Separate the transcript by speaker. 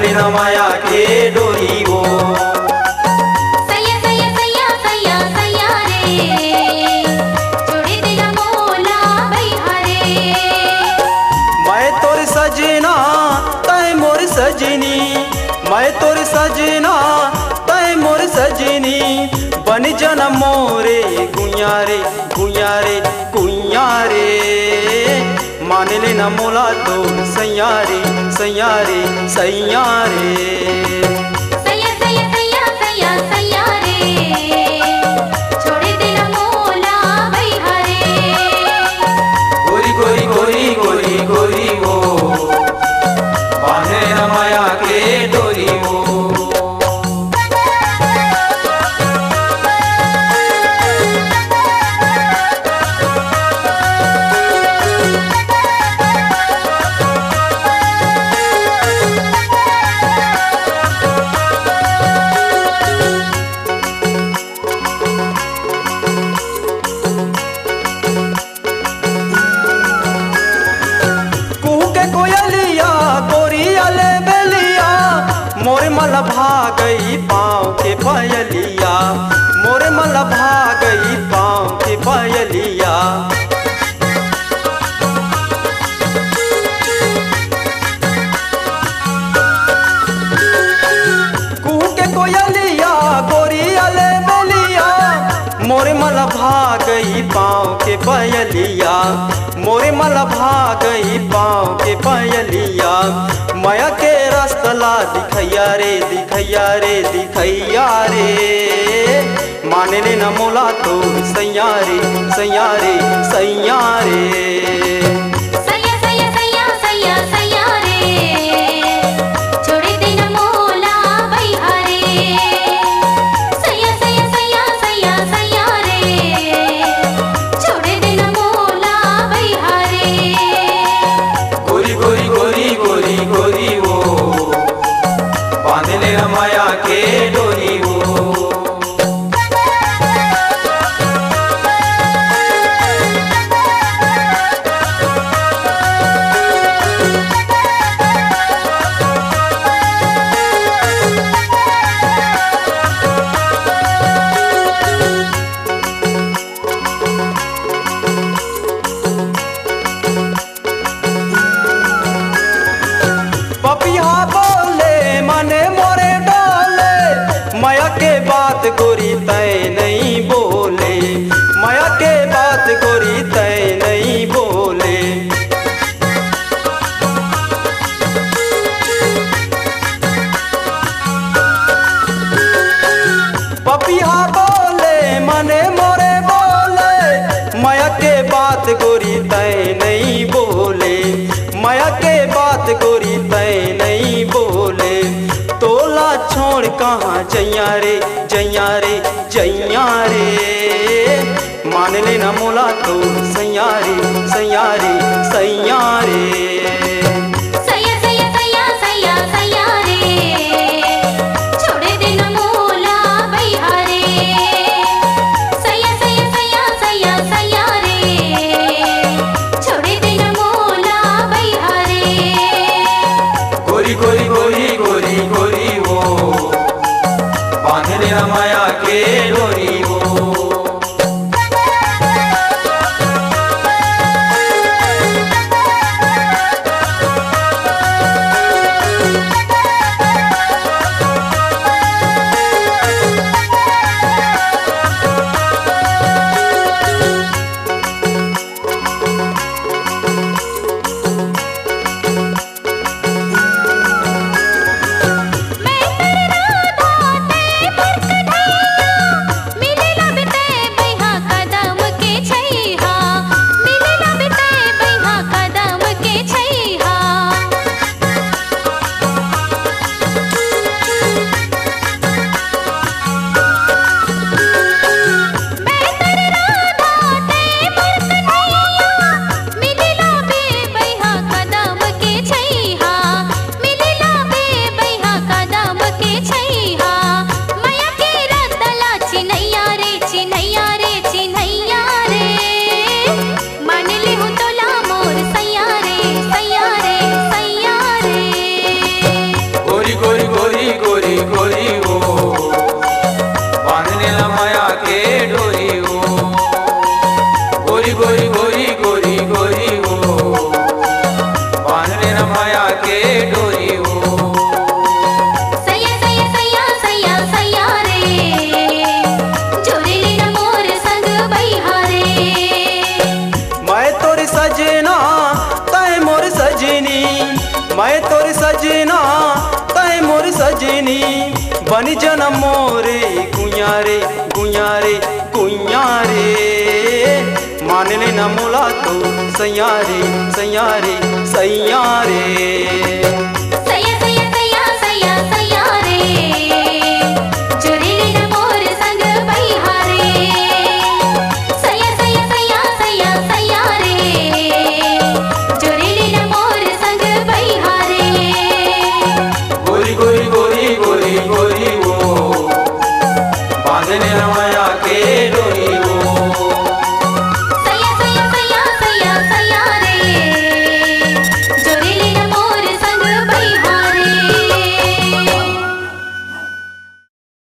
Speaker 1: लेना माया के डोरी वो।
Speaker 2: सैया सैया सैया सैया सैया रे छोड़े दिला मोला भैया रे।
Speaker 1: मैं तोर सजना तय मोर सजनी, मैं तोर सजना तय मोर सजनी, बन जन मोरे गुइया रे गुइया रे गुइया रे। मान लेना मोला तो सैया रे सैया रे सैया रे।
Speaker 2: सैया सैया सैया सैया सैया रे छोड़े दिला मोला भैया रे।
Speaker 1: गोरी गोरी गोरी गोरी गोरी वो बांधे न माया के डोरी वो। मोरे मल भागई पाँव के पायलिया, मोरे मल भागई पाँव के पायलिया। कुहू के कोयलिया गोरिया ले बेलिया, मोरे मल भागई पाँव के पायलिया, मोरे मल भागई पाँव के पायलिया। माया के रास्तला दिखैया रे दिखैया रे दिखैया रे। मान लेना मोला तो सैया रे सैया रे सैया रे।
Speaker 2: सैया सैया सैया सैया सैया रे छोड़े दिला मोला भैया रे। सैया सैया सैया सैया सैया रे छोड़े दिला मोला भैया रे।
Speaker 1: गोरी गोरी गोरी गोरी गोरी वो बांध लेना माया के डोरी वो। पपिया बोले मने मोरे डोले, माया के बात गोरी तय नहीं बोले, माया के बात गोरी तय नहीं बोले। पपिया बोले मने मोरे बोले, माया के बात गोरी तय नहीं बोले, माया के बात गोरी तय नहीं बोले। तोला छोड़ कहाँ जैया रे जैया रे जैया रे। मान लेना मोला तो सैया रे सैया रे सैया रे।
Speaker 2: सैया सैया सैया सैया सैया रे छोड़े दिला मोला भैया रे। सैया सैया सैया सैया सैया रे छोड़े दिला मोला भैया रे।
Speaker 1: गोरी गोरी गोरी गोरी गोरी वो बांध लेना माया के डोरी वो। बनी जन मोरे गुइया रे गुइया रे गुइया रे मान ले न मोला तो सैया रे सैया रे सैया रे
Speaker 2: सैया सैया सैया सैया सैया रे जोड़ेले न मोर संग बैहा रे सैया सैया सैया सैया सैया रे जोड़ेले न मोर संग बैहा रे
Speaker 1: गोरी गोरी गोरी गोरी गोरी वो बांधने रमाया के डोरी